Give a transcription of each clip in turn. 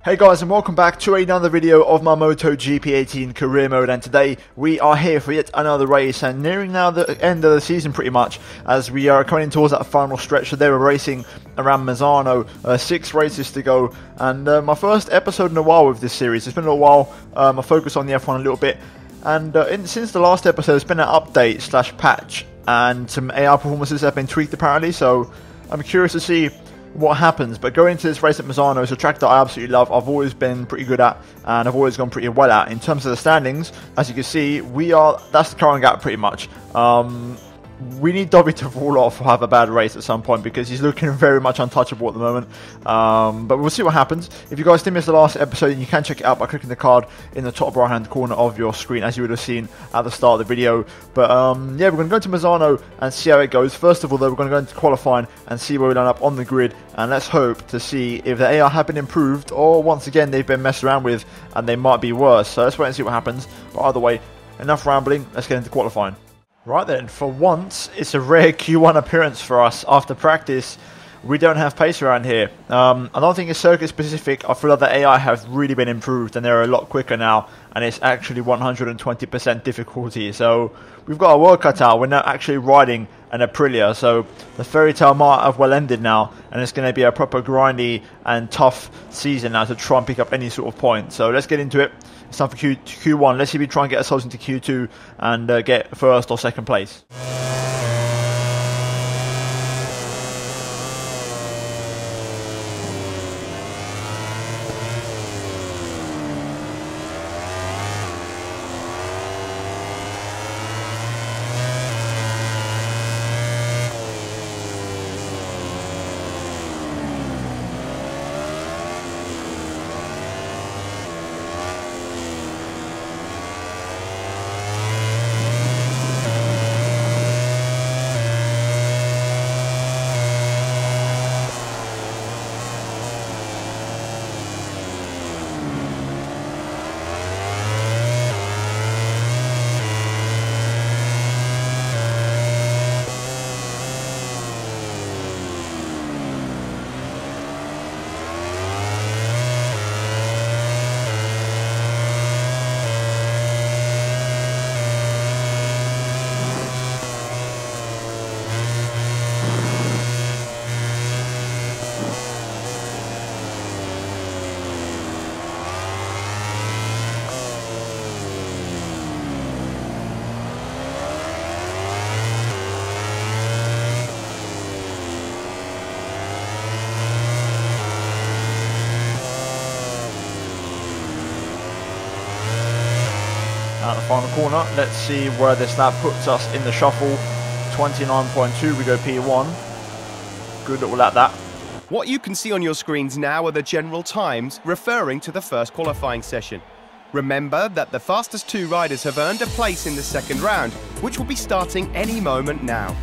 Hey guys, and welcome back to another video of my MotoGP 18 career mode, and today we are here for yet another race and nearing now the end of the season pretty much, as we are coming towards that final stretch. So they were racing around Misano, 6 races to go, and my first episode in a while with this series. It's been a little while. I focused on the F1 a little bit, and since the last episode there's been an update slash patch and some AI performances have been tweaked apparently, so I'm curious to see what happens. But going into this race at Misano is a track that I absolutely love. I've always been pretty good at, and I've always gone pretty well at. In terms of the standings, as you can see, that's the current gap pretty much. We need Dobby to fall off or have a bad race at some point, because he's looking very much untouchable at the moment. But we'll see what happens. If you guys did miss the last episode, you can check it out by clicking the card in the top right hand corner of your screen, as you would have seen at the start of the video. But yeah, we're going to go to Misano and see how it goes. First of all though, we're going to go into qualifying and see where we line up on the grid, and let's hope to see if the AI have been improved, or once again they've been messed around with and they might be worse. So let's wait and see what happens. But either way, enough rambling, let's get into qualifying. Right then, for once, it's a rare Q1 appearance for us. After practice, we don't have pace around here. I don't think it's circuit specific. I feel like the AI have really been improved and they're a lot quicker now, and it's actually 120% difficulty. So we've got our work cut out. We're now actually riding an Aprilia, so the fairy tale might have well ended now, and it's going to be a proper grindy and tough season now to try and pick up any sort of point. So let's get into it. It's time for Q1. Let's see if we try and get ourselves into Q2 and get first or second place. At the final corner, let's see where this lap puts us in the shuffle. 29.2, we go P1. Good little lap that. What you can see on your screens now are the general times referring to the first qualifying session. Remember that the fastest 2 riders have earned a place in the second round, which will be starting any moment now.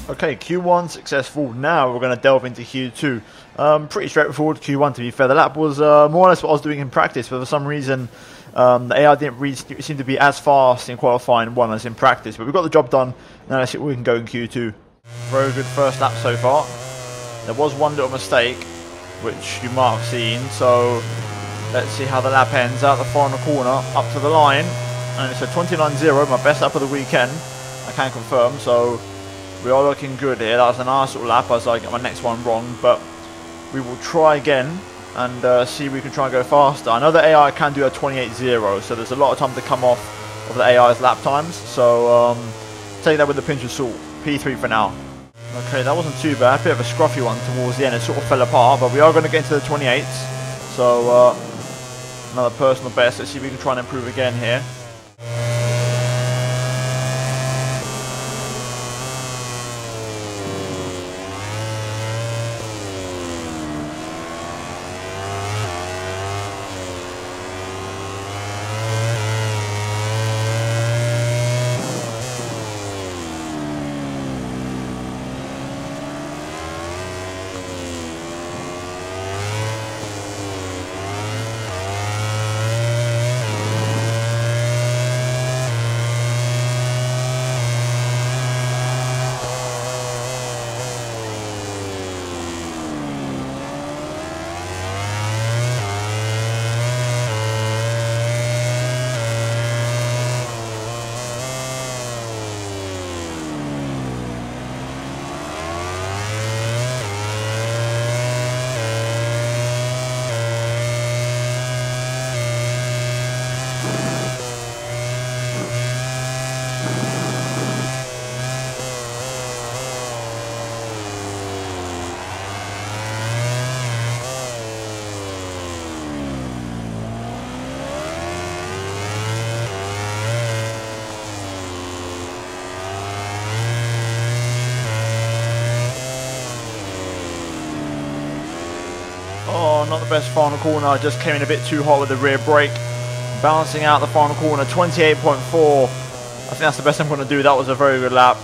Okay, Q1 successful. Now we're going to delve into Q2. Pretty straightforward Q1, to be fair. The lap was more or less what I was doing in practice, but for some reason the AI didn't really seem to be as fast in qualifying 1 as in practice. But we got the job done. Now let's see what we can go in Q2. Very good first lap so far. There was one little mistake, which you might have seen. So let's see how the lap ends. Out the final corner, up to the line. And it's a 29.0, my best lap of the weekend. I can confirm. So we are looking good here. That was a nice little lap as I get my next one wrong, but we will try again and see if we can try and go faster. I know the AI can do a 28.0, so there's a lot of time to come off of the AI's lap times, so take that with a pinch of salt. P3 for now. Okay, that wasn't too bad. Bit of a scruffy one towards the end. It sort of fell apart, but we are going to get into the 28s. So another personal best. Let's see if we can try and improve again here. the best final corner. Just came in a bit too hot with the rear brake. Bouncing out the final corner, 28.4. I think that's the best I'm going to do. That was a very good lap.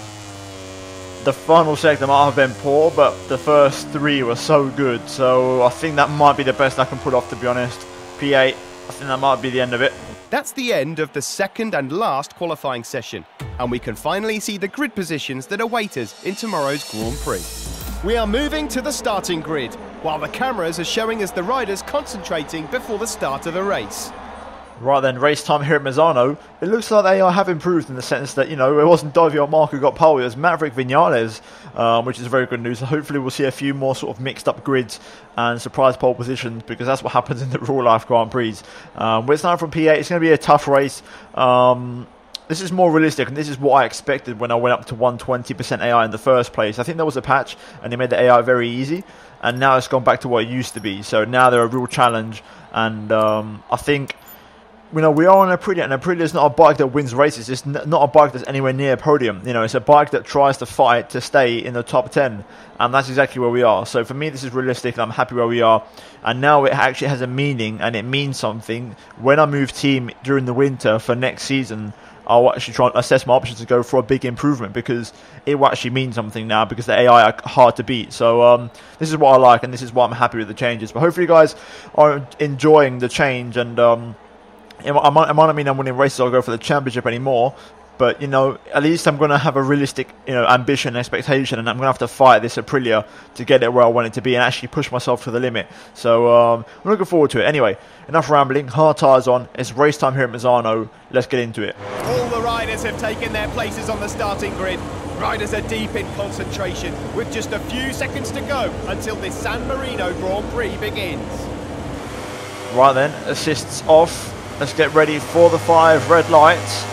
The final sector might have been poor, but the first 3 were so good. So I think that might be the best I can put off, to be honest. P8, I think that might be the end of it. That's the end of the second and last qualifying session, and we can finally see the grid positions that await us in tomorrow's Grand Prix. We are moving to the starting grid, while the cameras are showing us the riders concentrating before the start of the race. Right then, race time here at Misano. It looks like they have improved in the sense that, you know, it wasn't Dovi or Mark who got pole, it was Maverick Vinales, which is very good news. So hopefully we'll see a few more sort of mixed up grids and surprise pole positions, because that's what happens in the real life Grand Prix. But it's now from P8, it's going to be a tough race. This is more realistic, and this is what I expected when I went up to 120% AI in the first place. I think there was a patch, and they made the AI very easy, and now it's gone back to what it used to be. So now they're a real challenge, and I think, you know, we are on Aprilia, and Aprilia is not a bike that wins races. It's not a bike that's anywhere near a podium. You know, it's a bike that tries to fight to stay in the top 10, and that's exactly where we are. So for me, this is realistic, and I'm happy where we are. And now it actually has a meaning, and it means something. When I move team during the winter for next season, I'll actually try and assess my options to go for a big improvement, because it will actually mean something now, because the AI are hard to beat. So this is what I like, and this is why I'm happy with the changes. But hopefully you guys are enjoying the change, and it might not mean I'm winning races or go for the championship anymore, but, you know, at least I'm going to have a realistic, you know, ambition and expectation, and I'm going to have to fight this Aprilia to get it where I want it to be and actually push myself to the limit. So I'm looking forward to it. Anyway, enough rambling, hard tyres on, it's race time here at Misano, let's get into it. All the riders have taken their places on the starting grid. Riders are deep in concentration, with just a few seconds to go until this San Marino Grand Prix begins. Right then, assists off. Let's get ready for the 5 red lights.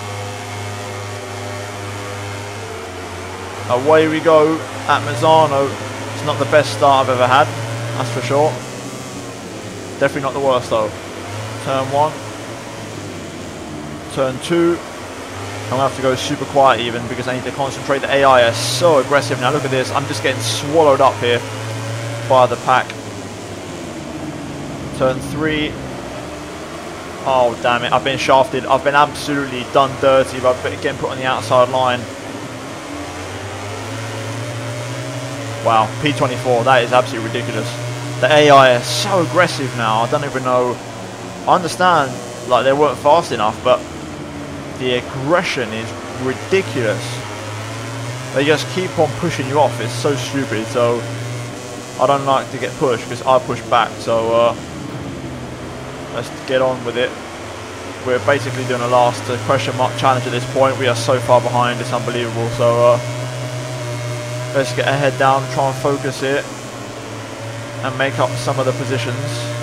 Away we go at Misano. It's not the best start I've ever had, that's for sure. Definitely not the worst though. Turn 1. Turn 2. I'm going to have to go super quiet even, because I need to concentrate. The AI is so aggressive now. Look at this. I'm just getting swallowed up here by the pack. Turn 3. Oh, damn it. I've been shafted. I've been absolutely done dirty by getting put on the outside line. Wow, P24. That is absolutely ridiculous. The AI is so aggressive now. I don't even know. I understand, like, they weren't fast enough, but the aggression is ridiculous. They just keep on pushing you off. It's so stupid. So I don't like to get pushed, because I push back. So let's get on with it. We're basically doing a last question mark challenge at this point. We are so far behind, it's unbelievable. So let's get our head down, try and focus it, and make up some of the positions.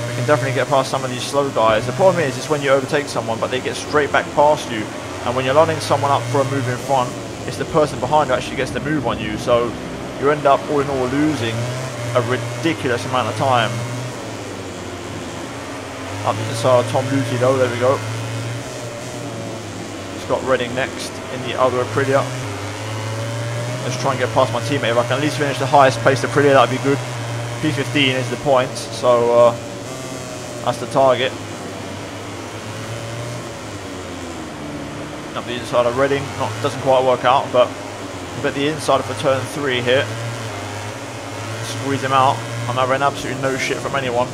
We can definitely get past some of these slow guys. The problem is when you overtake someone, but they get straight back past you. And when you're lining someone up for a move in front, it's the person behind who actually gets the move on you. So you end up all in all losing a ridiculous amount of time. Up to Tom Luthi though, there we go. Scott Redding next in the other Aprilia. Let's try and get past my teammate. If I can at least finish the highest placed Aprilia, that would be good. P15 is the points, so that's the target. Up the inside of Redding, doesn't quite work out, but the inside for turn 3 here. Squeeze him out. I'm having absolutely no shit from anyone.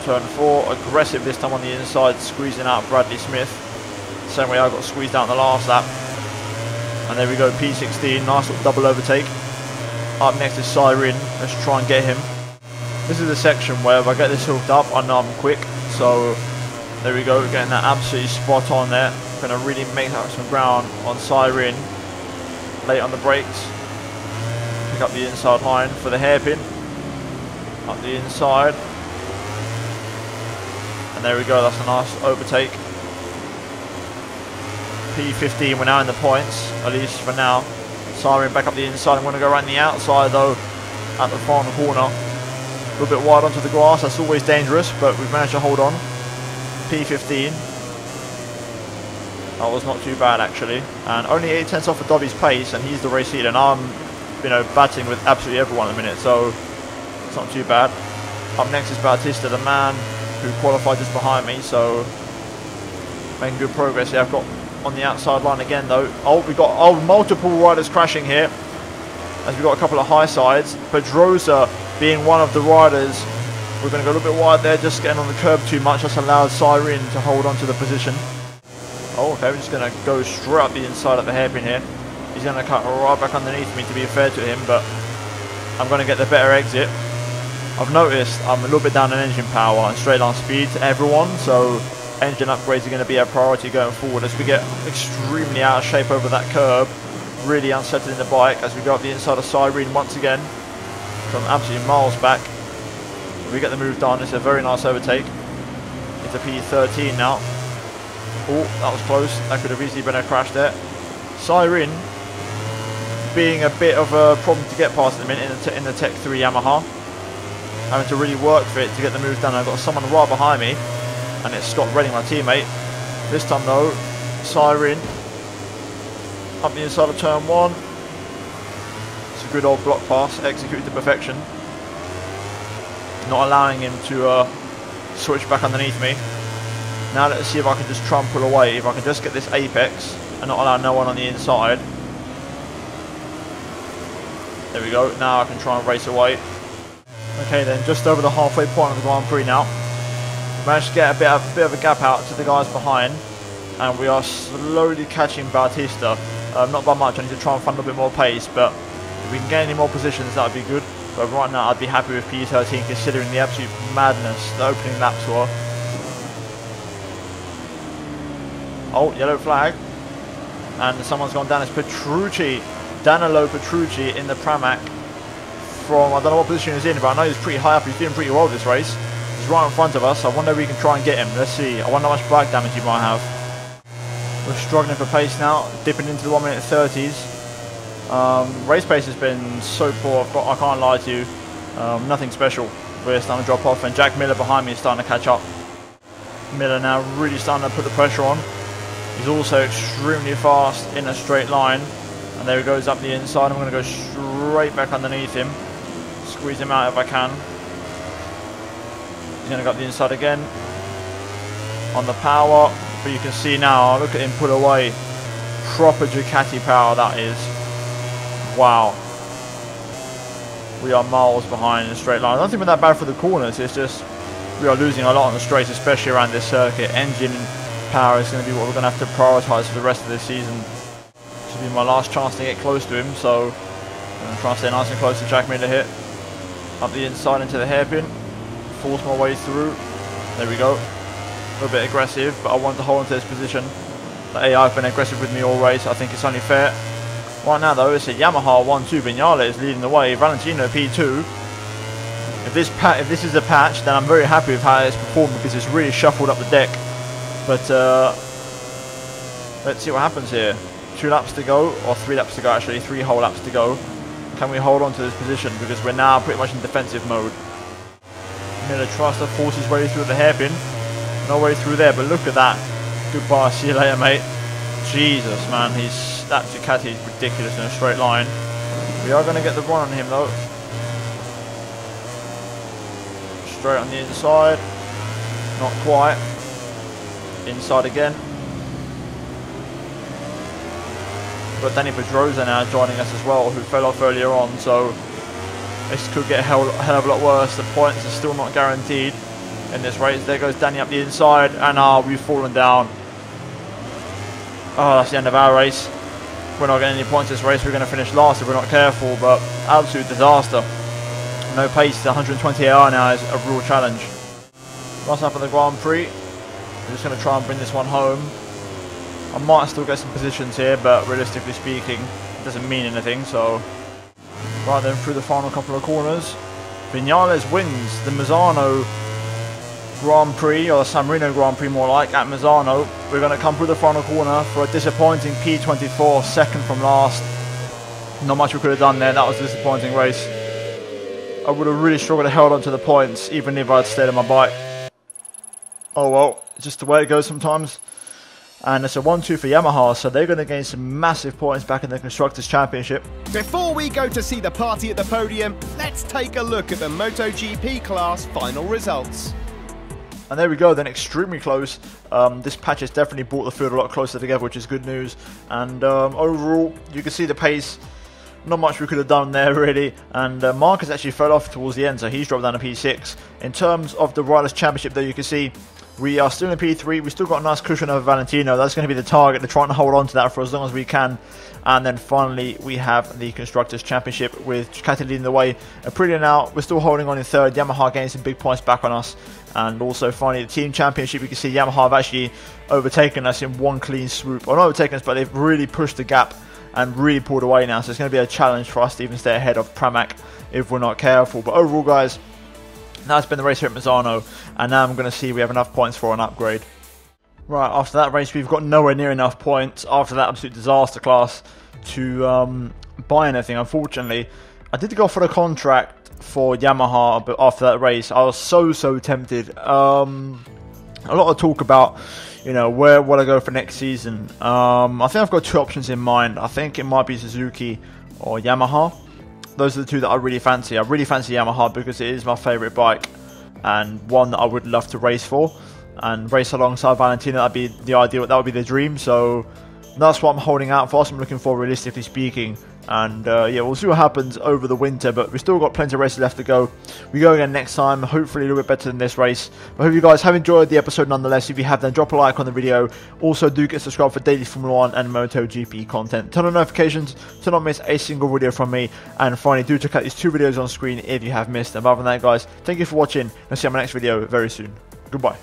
Turn 4, aggressive this time on the inside, squeezing out Bradley Smith. Same way I got squeezed out in the last lap. And there we go, P16, nice little double overtake. Up next is Siren, let's try and get him. This is the section where if I get this hooked up, I know I'm quick. So there we go, getting that absolutely spot on there. Gonna really make up some ground on Siren. Late on the brakes. Pick up the inside line for the hairpin. Up the inside. And there we go, that's a nice overtake. P15, we're now in the points, at least for now. Siren back up the inside. I'm going to go around the outside though, at the final corner. A little bit wide onto the grass, that's always dangerous, but we've managed to hold on. P15. That was not too bad actually. And only 8 tenths off of Dobby's pace, and he's the race leader. And I'm, you know, battling with absolutely everyone at the minute. So It's not too bad. Up next is Bautista, the man who qualified just behind me, so making good progress here. I've got on the outside line again though. Oh, we've got multiple riders crashing here, as we've got a couple of high sides. Pedrosa being one of the riders. We're going to go a little bit wide there, just getting on the curb too much. That's allowed Siren to hold on to the position. Oh, okay, we're just going to go straight up the inside of the hairpin here. He's going to cut right back underneath me, to be fair to him, but I'm going to get the better exit. I've noticed I'm a little bit down in engine power and straight line speed to everyone, so engine upgrades are going to be a priority going forward as we get extremely out of shape over that curb. Really unsettling the bike as we go up the inside of Siren once again from absolutely miles back. We get the move done. It's a very nice overtake. It's a P13 now. Oh, that was close. That could have easily been a crash there. Siren being a bit of a problem to get past at the minute in the Tech 3 Yamaha. Having to really work for it to get the move done. I've got someone right behind me, and it's Scott Redding, my teammate. This time though, Siren up the inside of turn 1. It's a good old block pass, executed to perfection. Not allowing him to switch back underneath me. Now let's see if I can just try and pull away. If I can just get this apex and not allow no one on the inside. There we go. Now I can try and race away. Okay then, just over the halfway point of the Grand Prix now. Managed to get a bit of a gap out to the guys behind, and we are slowly catching Bautista. Not by much. I need to try and find a little bit more pace, but if we can get any more positions, that would be good. But right now, I'd be happy with P13, considering the absolute madness the opening laps were. Oh, yellow flag, and someone's gone down. It's Petrucci, Danilo Petrucci in the Pramac. From, I don't know what position he's in, but I know he's pretty high up. He's doing pretty well this race. He's right in front of us. I wonder if we can try and get him. Let's see. I wonder how much bike damage he might have. We're struggling for pace now, dipping into the 1 minute 30s. Race pace has been so poor, I can't lie to you. Nothing special. We're starting to drop off, and Jack Miller behind me is starting to catch up. Miller now really starting to put the pressure on. He's also extremely fast in a straight line. And there he goes up the inside. I'm going to go straight back underneath him. Squeeze him out if I can. He's going to go up the inside again. On the power. But you can see now, look at him pull away. Proper Ducati power that is. Wow. We are miles behind in a straight line. I don't think we're that bad for the corners. It's just we are losing a lot on the straights, especially around this circuit. Engine power is going to be what we're going to have to prioritise for the rest of this season. This will be my last chance to get close to him, so I'm going to try and stay nice and close to Jack Miller here. Up the inside into the hairpin. Force my way through. There we go. A little bit aggressive, but I want to hold on to this position. The AI have been aggressive with me all race. I think it's only fair. Right now though, it's a Yamaha 1-2. Vignale is leading the way. Valentino P2. If this is a patch, then I'm very happy with how it's performed, because it's really shuffled up the deck. But let's see what happens here. 2 laps to go, or 3 laps to go actually. 3 whole laps to go. Can we hold on to this position, because we're now pretty much in defensive mode. Miller tries to force his way through the hairpin. No way through there, but look at that. Goodbye, see you later, mate. Jesus, man, that Ducati is ridiculous in a straight line. We are going to get the run on him, though. Straight on the inside. Not quite. Inside again. But Danny Pedrosa now joining us as well, who fell off earlier on, so this could get a hell of a lot worse. The points are still not guaranteed in this race. There goes Danny up the inside, and we've fallen down. Oh, that's the end of our race. We're not getting any points this race. We're going to finish last if we're not careful, but absolute disaster. No pace. 120 AR now is a real challenge. Last lap of the Grand Prix. We're just going to try and bring this one home. I might still get some positions here, but realistically speaking, it doesn't mean anything. So, right then, through the final couple of corners, Vignales wins the Misano Grand Prix, or the San Marino Grand Prix more like, at Misano. We're going to come through the final corner for a disappointing P24, second from last. Not much we could have done there. That was a disappointing race. I would have really struggled to hold on to the points, even if I'd stayed on my bike. Oh well, it's just the way it goes sometimes. And it's a 1-2 for Yamaha, so they're going to gain some massive points back in the Constructors' Championship. Before we go to see the party at the podium, let's take a look at the MotoGP class final results. And there we go, then extremely close. This patch has definitely brought the field a lot closer together, which is good news. And overall, you can see the pace. Not much we could have done there, really. And Marcus actually fell off towards the end, so he's dropped down to P6. In terms of the Riders' Championship, there you can see we are still in P3. We've still got a nice cushion over Valentino. That's going to be the target. They're trying to hold on to that for as long as we can. And then finally, we have the Constructors' Championship with Ducati leading the way. Pitlane out. We're still holding on in third. Yamaha getting some big points back on us. And also finally, the Team Championship. You can see Yamaha have actually overtaken us in one clean swoop. Or not overtaken us, but they've really pushed the gap and really pulled away now. So it's going to be a challenge for us to even stay ahead of Pramac if we're not careful. But overall, guys, that's been the race here at Misano, and now I'm going to see if we have enough points for an upgrade. Right, after that race, we've got nowhere near enough points after that absolute disaster class to buy anything, unfortunately. I did go for the contract for Yamaha, but after that race, I was so tempted. A lot of talk about, you know, where will I go for next season. I think I've got two options in mind. I think it might be Suzuki or Yamaha. Those are the two that I really fancy. I really fancy Yamaha because it is my favourite bike and one that I would love to race for and race alongside Valentino. That'd be the ideal. That would be the dream. So that's what I'm holding out for. That's what I'm looking for, realistically speaking. And yeah, we'll see what happens over the winter, but we've still got plenty of races left to go. We go again next time, hopefully a little bit better than this race. I hope you guys have enjoyed the episode nonetheless. If you have, then drop a like on the video. Also, do get subscribed for daily Formula 1 and MotoGP content. Turn on notifications to not miss a single video from me. And finally, do check out these two videos on screen if you have missed them. Other than that, guys, thank you for watching. I'll see you in my next video very soon. Goodbye.